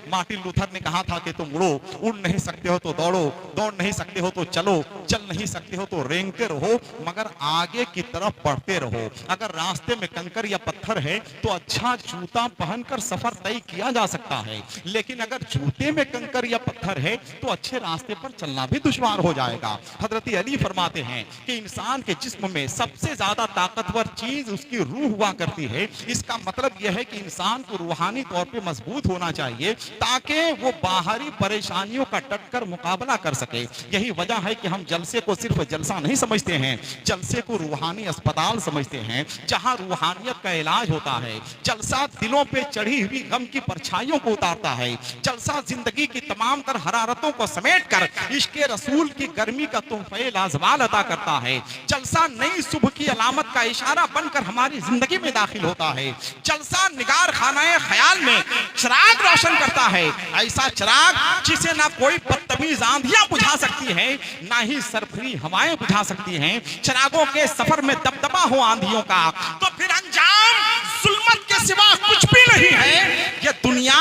Martin Luther ने कहा था कि तुम उड़ो, उड़ नहीं सकते हो तो दौड़ो, दौड़ नहीं सकते हो तो चलो, चल नहीं सकते हो तो रेंगते रहो, मगर आगे की तरफ बढ़ते रहो। अगर रास्ते में कंकर या पत्थर है तो अच्छा जूता पहनकर सफर तय किया जा सकता है, लेकिन अगर जूते में कंकर या पत्थर है तो अच्छे रास्ते पर चलना भी दुश्वार हो जाएगा। हजरत अली फरमाते हैं कि इंसान के जिस्म में सबसे ज्यादा ताकतवर चीज उसकी रूह हुआ करती है। इसका मतलब यह है कि इंसान को रूहानी तौर पे मजबूत होना चाहिए ताकि वो बाहरी परेशानियों का डटकर मुकाबला कर सके। यही वजह है कि हम जलसे को सिर्फ जलसा नहीं समझते हैं, जलसे को रूहानी अस्पताल समझते हैं जहां रूहानियत का इलाज होता है। जलसा दिलों पे चढ़ी हुई गम की परछाइयों को उतारता है। जलसा जिंदगी की तमाम तर हरारतों को समेट कर इश्क़े रसूल की गर्मी का तोहफे लाजवाल अता करता है। जलसा नई सुबह की अलामत का इशारा बनकर हमारी जिंदगी में दाखिल होता है। जलसा निगार खानाए ख्याल में चिराग रोशन करता है, ऐसा चिराग जिसे ना कोई बदतमीज आंधियां बुझा सकती है, ना ही सरफरी हवाएं बुझा सकती हैं। चिरागों के सफर में दबदबा हो आंधियों का तो फिर अंजाम जुल्मत के सिवा कुछ भी नहीं है। ये दुनिया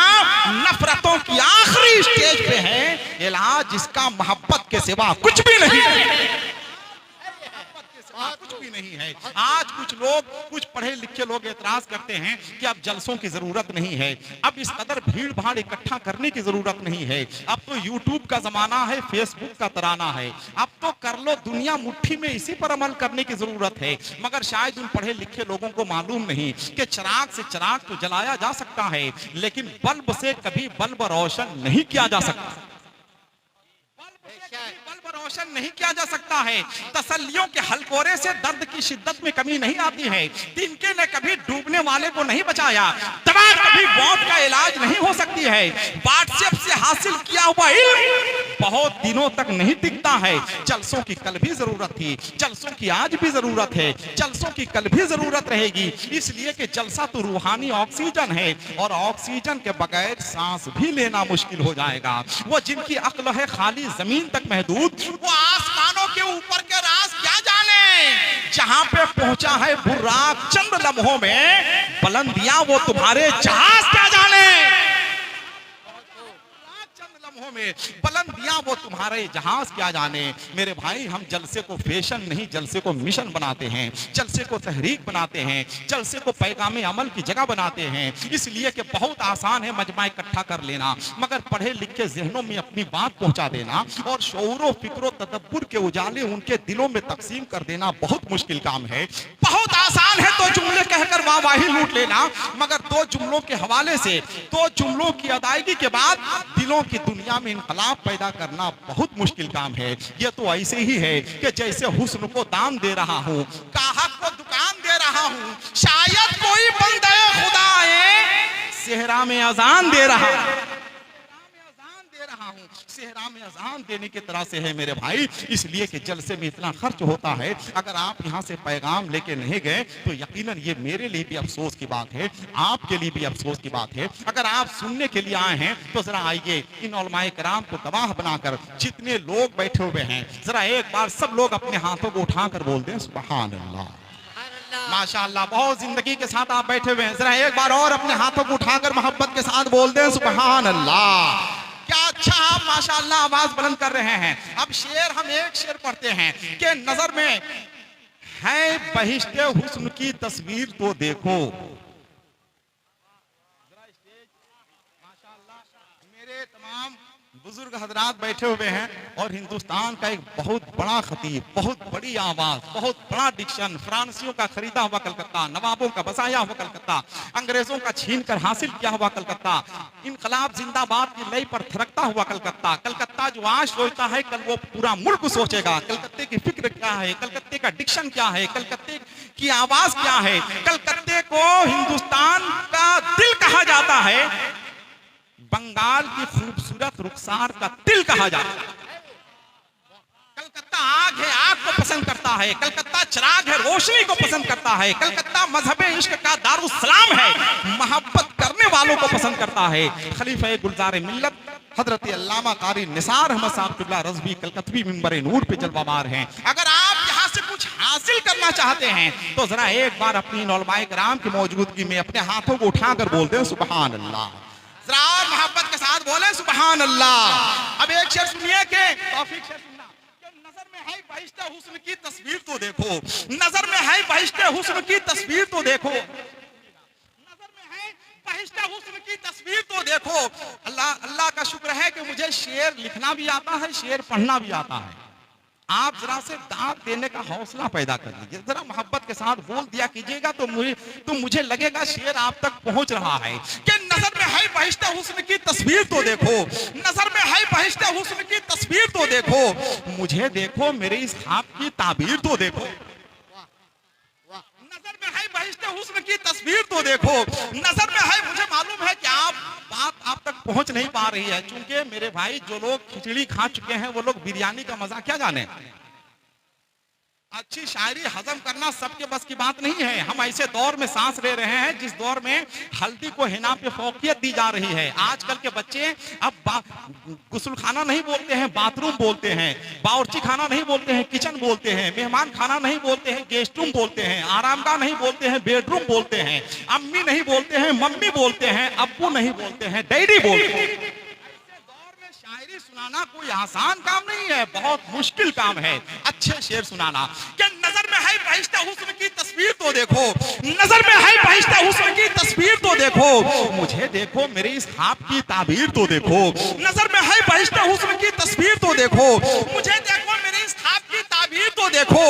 नफरतों की आखिरी स्टेज पे है, इलाज इसका मोहब्बत के सिवा कुछ भी नहीं है। कुछ भी नहीं है। आज कुछ लोग, कुछ पढ़े लिखे लोग एतराज करते हैं कि अब जलसों की जरूरत नहीं है, अब इस कदर भीड़ भाड़ इकट्ठा करने की जरूरत नहीं है, अब तो यूट्यूब का जमाना है, फेसबुक का तराना है, अब तो कर लो दुनिया मुट्ठी में, इसी पर अमल करने की जरूरत है। मगर शायद उन पढ़े लिखे लोगों को मालूम नहीं कि चिराग से चिराग तो जलाया जा सकता है, लेकिन बल्ब से कभी बल्ब रोशन नहीं किया जा सकता। बल्ब रोशन नहीं किया जा सकता है। तसल्लियों के हलकोरे से दर्द की शिद्दत में कमी नहीं आती है। तिनके ने कभी डूबने वाले को नहीं बचाया, दवा कभी मौत का इलाज नहीं हो सकती है। व्हाट्सएप से हासिल किया हुआ इल्म बहुत दिनों तक नहीं टिकता है। जलसों की कल भी जरूरत थी, जलसों की आज भी जरूरत है, जलसों की कल भी जरूरत रहेगी, इसलिए कि जलसा तो रूहानी ऑक्सीजन है और ऑक्सीजन के बगैर सांस भी लेना मुश्किल हो जाएगा। वो जिनकी अक्ल है खाली जमीन तक महदूद, वो आसमानों के ऊपर के राज क्या जाने। जहां पे पहुंचा है बुर्राक चंद लम्हों में, बुलंदियां वो तुम्हारे जहाज क्या जाने। में बुलंदियां वो तुम्हारे जहाज क्या जाने। मेरे भाई, हम जलसे को फैशन नहीं, जलसे को मिशन बनाते हैं, जलसे को तहरीक बनाते हैं, जलसे को पैगाम अमल की जगह बनाते हैं। इसलिए कि बहुत आसान है मजमा इकट्ठा कर लेना, मगर पढ़े लिखे जहनों में अपनी बात पहुंचा देना और शऊर फिक्र तदब्बुर के उजाले उनके दिलों में तकसीम कर देना बहुत मुश्किल काम है। बहुत आसान है दो जुमले कहकर वाहवाही लूट लेना, मगर दो जुमलों के हवाले से, दो जुमलों की अदायगी के बाद दिलों की दुनिया में इनकलाब पैदा करना बहुत मुश्किल काम है। यह तो ऐसे ही है कि जैसे हुस्न को दाम दे रहा हूँ, काहक को दुकान दे रहा हूँ, शायद कोई बंदे खुदा है सेहरा में अजान दे रहा हूँ, सेहरा में अजान देने की तरह से है मेरे भाई। इसलिए कि जलसे में इतना खर्च होता है, अगर आप यहाँ से पैगाम लेके नहीं गए तो यकीनन ये मेरे लिए भी अफसोस की बात है, आपके लिए भी अफसोस की बात है। अगर आप सुनने के लिए आए हैं तो जरा आइए, इन उलमाए कराम को गवाह बनाकर जितने लोग बैठे हुए हैं, जरा एक बार सब लोग अपने हाथों को उठाकर बोल दें सुभान अल्लाह। माशाअल्लाह, बहुत जिंदगी के साथ आप बैठे हुए हैं, जरा एक बार और अपने हाथों को उठाकर मोहब्बत के साथ बोल दें सुभान अल्लाह। क्या अच्छा आप माशाअल्लाह आवाज बुलंद कर रहे हैं। अब शेर, हम एक शेर पढ़ते हैं कि नजर में है बहिश्ते हुस्न की तस्वीर तो देखो। मेरे तमाम बुजुर्ग हजरात बैठे हुए हैं और हिंदुस्तान का एक बहुत बड़ा खतीब, बहुत बड़ी आवाज, बहुत बड़ा डिक्शन, फ्रांसियों का खरीदा हुआ कलकत्ता, नवाबों का बसाया हुआ कलकत्ता, अंग्रेजों का छीन कर हासिल किया हुआ कलकत्ता, इनकलाब जिंदाबाद की लय पर थिरकता हुआ कलकत्ता। कलकत्ता जो आज सोचता है कल वो पूरा मुल्क सोचेगा। कलकत्ते की फिक्र क्या है, कलकत्ते का डिक्शन क्या है, कलकत्ते की आवाज क्या है। कलकत्ते को हिंदुस्तान का दिल कहा जाता है, बंगाल की खूबसूरत रुखसार का दिल कहा जाता है। कलकत्ता आग है, आग को पसंद करता है, कलकत्ता चिराग है, रोशनी को पसंद करता है, कलकत्ता मजहबे इश्क का दारुस्सलाम है, मोहब्बत करने वालों को पसंद करता है। खलीफा गुलजार मिल्लत हजरत अल्लामा कारी निसार अहमद साहब किबला रज़वी कलकत्वी मिंबर नूर पे जलवाबार हैं। अगर आप यहाँ से कुछ हासिल करना चाहते हैं तो जरा एक बार अपनी उलमाए किराम की मौजूदगी में अपने हाथों को उठाकर बोल दें सुभान अल्लाह। जरा मोहब्बत के साथ सुभान अल्लाह। अब एक शेर सुनिए के तौफीक शेर सुनना, नजर में है बहिश्ते हुस्न की तस्वीर तो देखो, नजर में है बहिश्ते हुस्न की तस्वीर तो देखो, नजर में है बहिश्ते हुस्न की तस्वीर तो देखो। अल्लाह का शुक्र है कि मुझे शेर लिखना भी आता है, शेर पढ़ना भी आता है। आप जरा से दांत देने का हौसला पैदा कर लीजिए, जरा मोहब्बत के साथ बोल दिया कीजिएगा तो मुझे लगेगा शेर आप तक पहुंच रहा है कि नजर में है बहिश्ते हुस्न की तस्वीर तो देखो, नजर में है बहिश्ते हुस्न की तस्वीर तो देखो, मुझे देखो मेरे इस ख्वाब की ताबीर तो देखो, नजर में है बहिश्ते हुस्न की तस्वीर तो देखो, नजर में है। मुझे मालूम है कि बात आप तक पहुंच नहीं पा रही है, क्योंकि मेरे भाई जो लोग खिचड़ी खा चुके हैं वो लोग बिरयानी का मजा क्या जाने। अच्छी शायरी हजम करना सबके बस की बात नहीं है। हम ऐसे दौर में सांस ले रहे हैं जिस दौर में हल्दी को हिना पे फौकियत दी जा रही है। आजकल के बच्चे अब गुस्ल खाना नहीं बोलते हैं, बाथरूम बोलते हैं, बावर्ची खाना नहीं बोलते हैं, किचन बोलते हैं, मेहमान खाना नहीं बोलते हैं, गेस्ट रूम बोलते हैं, आरामगाह नहीं बोलते हैं, बेडरूम बोलते हैं, अम्मी नहीं बोलते हैं, मम्मी बोलते हैं, अब्बू नहीं बोलते हैं, डैडी बोलते हैं। शायरी सुनाना कोई आसान काम नहीं है, बहुत मुश्किल काम है अच्छे शेर सुनाना। क्या नजर में है बहिश्ते हुस्न की तस्वीर तो देखो, नजर में है बहिश्ते हुस्न की तस्वीर तो देखो, मुझे देखो मेरे इस ख्वाब की ताबीर तो देखो, नजर में है बहिश्ते हुस्न की तस्वीर तो देखो, मुझे देखो मेरे इस ख्वाब की ताबीर तो देखो।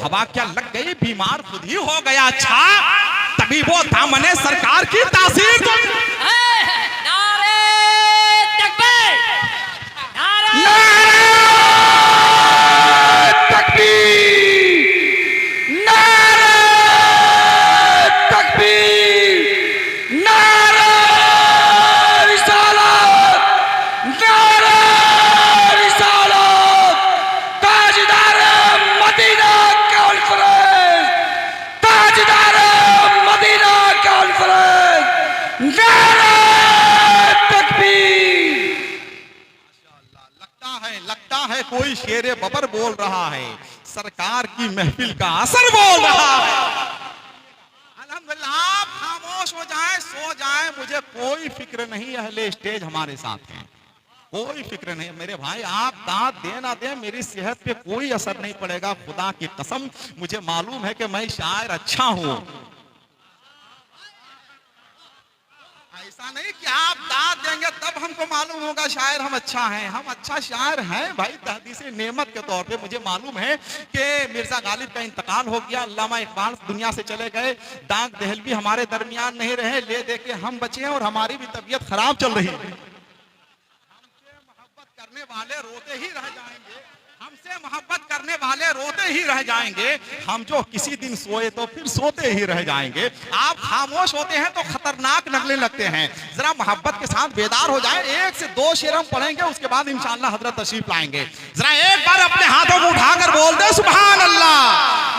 हवा क्या लग गई बीमार खुद ही हो गया अच्छा, तबीबो दामने सरकार की तासीर तो। कोई शेरे बबर बोल रहा है, सरकार की महफिल का असर बोल रहा है। अल्हम्दुलिल्लाह, आप खामोश हो जाएं, सो जाएं, मुझे कोई फिक्र नहीं, अहले स्टेज हमारे साथ हैं, कोई फिक्र नहीं मेरे भाई। आप दांत दे ना दे, मेरी सेहत पे कोई असर नहीं पड़ेगा, खुदा की कसम। मुझे मालूम है कि मैं शायर अच्छा हूं, ऐसा नहीं कि आप दांत देंगे तब हमको मालूम होगा शायर हम अच्छा हैं। हम अच्छा शायर हैं भाई, तहदीसे नेमत के तौर पे। मुझे मालूम है कि मिर्जा गालिब का इंतकाल हो गया, अल्लामा इकबाल दुनिया से चले गए, डाक दहलवी हमारे दरमियान नहीं रहे, ले दे के हम बचे हैं और हमारी भी तबीयत खराब चल रही है। हमसे मोहब्बत करने वाले रोते ही रह जाएंगे, हमसे मोहब्बत करने वाले रोते ही रह जाएंगे, हम जो किसी दिन सोए तो फिर सोते ही रह जाएंगे। आप खामोश होते हैं तो खतरनाक लगने लगते हैं, जरा मोहब्बत के साथ बेदार हो जाएं। एक से दो शेर हम पढ़ेंगे, उसके बाद इंशाअल्लाह हजरत तशरीफ लाएंगे। जरा एक बार अपने हाथों को उठाकर बोल दे सुभान अल्लाह।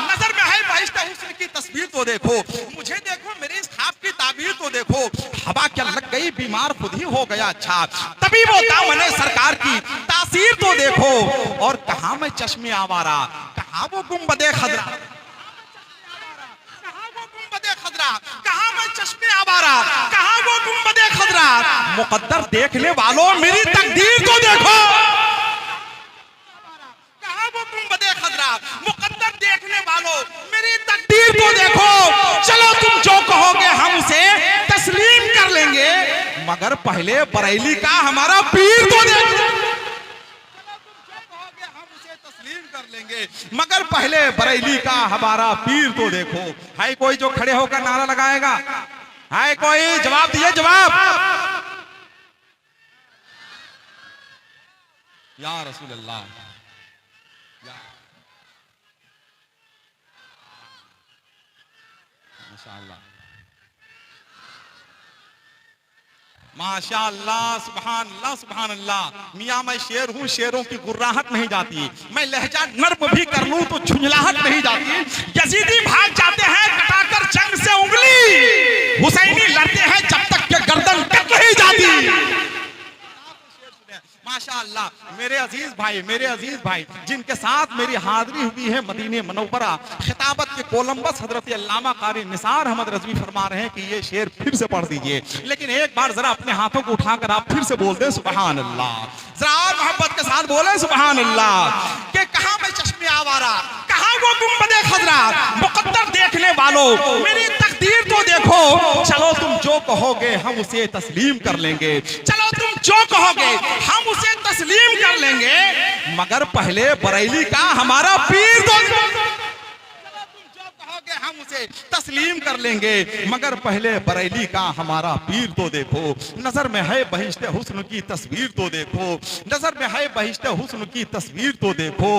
नजर में है बहिश्ते हुस्न की तस्वीर तो देखो, मुझे देखो मेरे इस ख्वाब की ताबीर तो देखो, हवा क्या लग गई बीमार खुद ही हो गया अच्छा, तबीबो दामने सरकार की तासीर तो देखो। और कहा मैं चश्मे आवारा, कहा वो गुंबदे खदरा, कहा वो गुंबदे खदरा, कहा मैं चश्मे आवारा, कहा वो गुंबदे खदरा। मुकद्दर देखने वालों मेरी तकदीर तो देखो, कहा वो गुंबदे खदरा, मुकद्दर देखने वालों मेरी तकदीर तो देखो। चलो तुम जो कहोगे हम उसे तस्लीम कर लेंगे, मगर पहले बरेली का हमारा पीर तो देखो, मगर पहले बरेली का हमारा पीर तो देखो। है कोई जो खड़े होकर नारा लगाएगा? है कोई? जवाब दिए, जवाब। या रसूल अल्लाह, माशाअल्लाह माशाअल्लाह, सुभान अल्लाह, सुभान अल्लाह। मियाँ मैं शेर हूँ, शेरों की गुर्राहट नहीं जाती, मैं लहजा नर्म भी कर लूं तो झुंझलाहट नहीं जाती। यजीदी भाग जाते हैं कटाकर जंग से उंगली, हुसैनी लड़ते हैं जब तक के गर्दन कट नहीं जाती। माशाअल्लाह। माशाअल्लाह मेरे अजीज भाई जिनके साथ मेरी हाजिरी हुई है मदीने मुनव्वरा, खिताबत के कोलंबस हजरत अल्लामा कारी निसार अहमद रज़वी फरमा रहे हैं कि ये शेर फिर से पढ़ दीजिए, लेकिन एक बार जरा अपने हाथों को उठाकर आप फिर से बोल दें सुभान अल्लाह, जरा और मोहब्बत के साथ बोले सुभान अल्लाह। कि कहां मैं चश्मे आवारा, कहां वो गुंबदे खजरा, मुकद्दर देखने वालों मेरी तकदीर तो देखो, चलो तुम जो कहोगे हम उसे तस्लीम कर लेंगे, चलो तुम जो कहोगे हम उसे तस्लीम कर लेंगे, मगर पहले बरेली का हमारा पीर तो हम उसे तस्लीम कर लेंगे, मगर पहले बरेली का हमारा पीर तो देखो। नजर में है बहिश्ते हुस्न की तस्वीर तो देखो, नजर में है बहिश्ते हुस्न की तस्वीर तो देखो,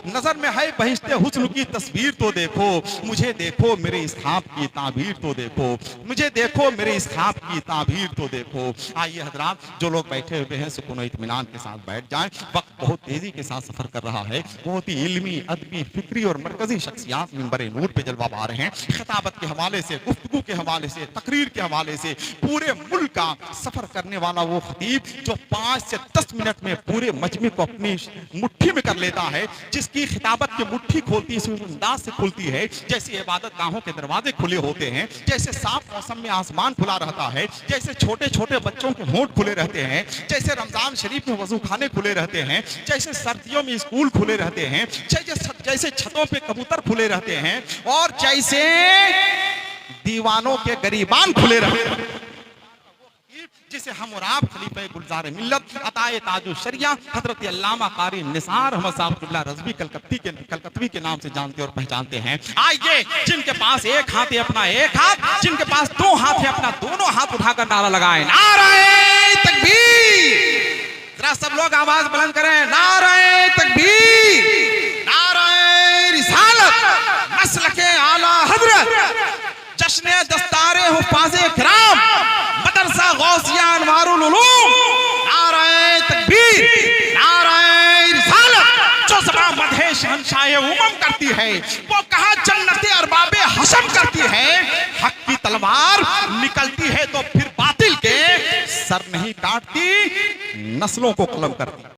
नजर में है बहिश्ते हुस्न की तस्वीर तो देखो, मुझे देखो मेरे इस ख्वाब की ताबीर तो देखो, मुझे देखो मेरे इस ख्वाब की ताबीर तो देखो। आइए हजरात, जो लोग बैठे हुए हैं सुकून इत्मीनान के साथ बैठ जाएं, वक्त बहुत तेजी के साथ सफर कर रहा है, बहुत ही इल्मी, अदबी, फिक्री और मरकजी शख्सियात मिंबर नूर पे जलवा पा रहे हैं। खिताबत के हवाले से, गुफ्तगू के हवाले से, तकरीर के हवाले से पूरे मुल्क का सफर करने वाला वो खतीब जो 5 से 10 मिनट में पूरे मजमे को अपनी मुट्ठी में कर लेता है, जिसकी खिताबत की मुट्ठी खोलती है इस अंदाज से खुलती है जैसे इबादत गाहों के दरवाजे खुले होते हैं, जैसे साफ मौसम में आसमान खुला रहता है, जैसे छोटे छोटे बच्चों के होंठ खुले रहते हैं, जैसे रमजान शरीफ में वजू खाने खुले रहते हैं, जैसे सर्दियों में स्कूल खुले रहते हैं, जैसे छतों पे कबूतर खुले रहते हैं, और जैसे दीवानों के गरीबान खुले रहते हैं, जिसे हम और आप खलीफे गुलजार मिल्लत अताए ताजु शरिया हजरत अल्लामा कारी निसार अहमद साहब रज़वी कलकत्वी के नाम से जानते और पहचानते हैं। आइए, जिनके पास एक हाथ है अपना एक हाथ, जिनके पास 2 हाथ है अपना दोनों हाथ उठाकर नारा लगाएं, नारे तकबीर। जरा सब लोग आवाज बुलंद करें, नारे तकबीर, नारे रिसालत, मसलके आला हजरत, जश्न दस्तारे हुफ़ाज़े किराम, मदरसा गौसिया अनवारुल उलूम, नारे तकबीर, नारे रिसालत। जो ज़बान मदहे शहंशाहे उमम करती है, वो कहा जन्नते अरबाबे हशम करती है, हक की तलवार निकलती है तो फिर बातिल के सर नहीं काटती, नस्लों को कलम करती।